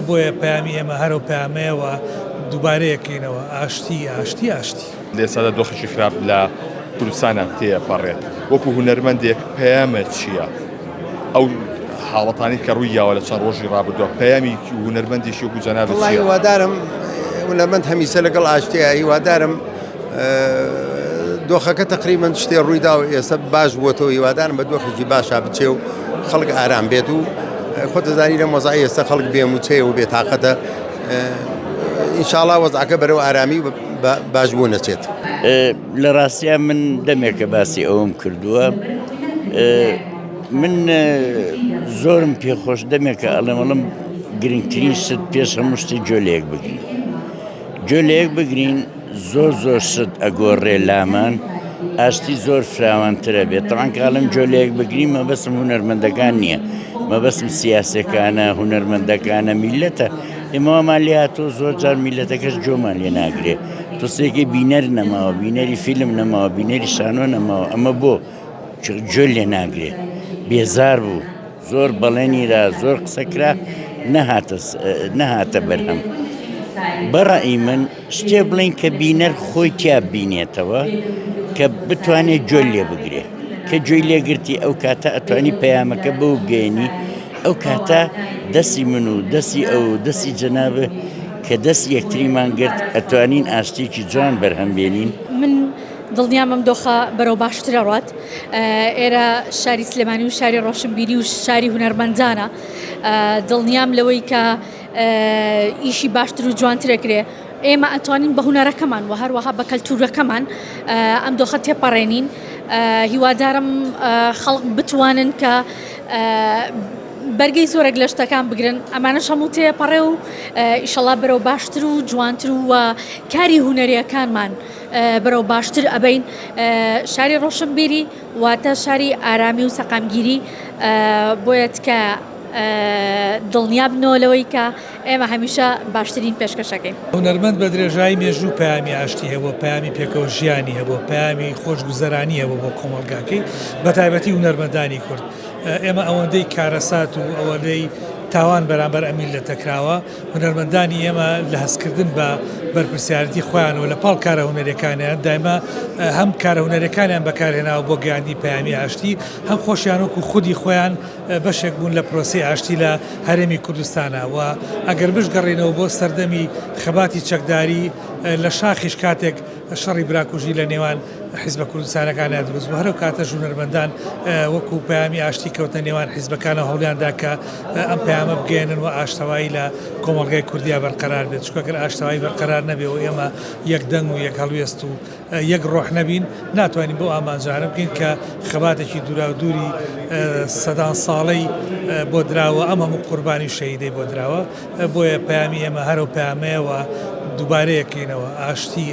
بۆیە پەیامی ئێمە هەرو پەیامەیەوە دووبارەیەکەینەوە ئاشتی. لێسادا دۆخێکی خراپ لە کوردستانە تێپەڕێت وەکو هونەرمەندێک پەیامە چییە؟ ئەو حاڵەتانی کە ڕوویاوە لە چەند ڕۆژی ڕابردووە پەیامی هونەرمەندێکی وەکو جەنابەت چییە؟ هیوادارم هونەرمەند هەمیشە لەگەڵ ئاشتیە هیوادارم دۆخەکە تقریبا شتێ ڕوویدا و ئێستا باش بووەتەوە هیوادارم بە دۆخێکی باشا بچێ و خەڵک ئارام بێت و خۆتەزانی لە مۆزای ئێستا خەڵک بێموچەیە و بێتاقەتە ئینشاڵڵا وەزعەکە بەرەو ئارامی باش بوو نەچێت. لە ڕاستیە من دەمێکە باسی ئەوم کردووە من زۆرم پێخۆش دەمێکە ئەڵێمەڵم گرنگترین شت پێش هەموو شتی جۆلەیەک بگرین جۆلەیەک بگرین زۆر شت ئەگۆڕێ لامان ئاشتی زۆر فراوانترە بێت تەمان کاڵم جۆلەیەک بگرین مەبەسم هونەرمەندەکان نییە مەبەسم سیاسەکانە هونەرمەندەکانە میلەتە ئێمەوەمان لێ هاتۆ زۆر جار میلەتەکەش جۆمان لێ ناگرێ تۆسێکی بینەر نەماوە بینەری فیلم نەماوە بینەری شانۆ نەماوە ئەمە بۆ جۆل لێ ناگرێ بێزار بوو زۆر بەڵێنیرا زۆر قسەکرا نەهاتە بەرهەم بەڕای من شتێ بڵین کە بینەر خۆی تیا بینێتەوە کە بتوانێت جۆل لێ بگرێ کە جۆی لێگرتی ئەو کاتە ئەتوانی پەیامەکە بەو بگەێنی ئەو کاتە دەستی من و دەستی ئەو دەستی جەنابە کە دەستی یەکتریمان گرت ئەتوانین ئاشتێکی جوان بەرهەم بێنین. من دڵنیامەم دۆخە بەرەو باشترە ڕات ئێرە شاری سلێمانی و شاری ڕۆشنبیری و شاری هونەرمەندانە دڵنیام لەوەی کە ئیشی باشتر و جوانترەکرێ ئێمە ئەتوانین بە هونەرەکەمان و هەروەها بە کەلتورەکەمان ئەم دۆخە تێپەڕێنین هیوادارم خەڵک بتوانن کە بەرگەی زۆرێک لە شتەکان بگرن ئەمانەش هەموو تێپەڕێ و ئیشەڵا بەرەو باشتر و جوانتر و کاری هونەریەکانمان بەرەو باشتر ئەبین شاری ڕۆشنبیری واتە شاری ئارامی و سەقامگیری بۆیەت کە دڵنیا بنەوە لەوەی کە ئێمە هەمیشە باشترین پێشکەشەکەین. هونەرمەند بە درێژایی مێژوو پەیامی ئاشتی هەبوو پەیامی پێکەوە ژیانی هەبوو پەیامی خۆشگوزەرانی هەبوو بۆ کۆمەڵگاکەی بە تایبەتی هونەرمەندانی کورد ئێمە ئەوەندەی کارەسات و ئەوەندەی تاوان بەرامبەر ئەمیلەتە کراوە هونەرمەندانی ئێمە لە هەستکردن بە بەرپرسیارەتی خۆیانەوە لە پاڵ کارە هونەرەکانیان دایما هەم کارە هونەرەکانیان بەکارهێناوە بۆ گەیاندی پەیامی ئاشتی هەم خۆشیان وەکو خودی خۆیان بەشێک بوون لە پرۆسی ئاشتی لە هەرێمی کوردستانە و ئەگەر بشگەڕێنەوە بۆ سەردەمی خەباتی چەکداری لە شاخیش کاتێک شەڕی براکوژی لە نێوان حیزبە کوردستانەکانە دروست بوو هەرو کاتە هونەرمەندان وەکو پەیامی ئاشتی کەوتە نێوان حیزبەکانە هەوڵیاندا کە ئەم پەیامە بگەێنن و ئاشتەوایی لە کۆمەڵگەی کوردیا بەرقەرار بێت چکەگەر ئاشتەوایی بەرقەرار نەبێ و ئێمە یەک دەنگ و یەک هەڵوێست و یەک ڕۆح نەبین ناتوانین بۆ ئامانجانە بکەین کە خەباتێکی دوورا و دووری سەدان ساڵەی بۆ دراوە ئەم هەموو قوربانی شەهیدەی بۆ دراوە بۆیە پەیامی ئێمە هەرو پەیامەیەوە دووبارەیەکەینەوە ئاشتی.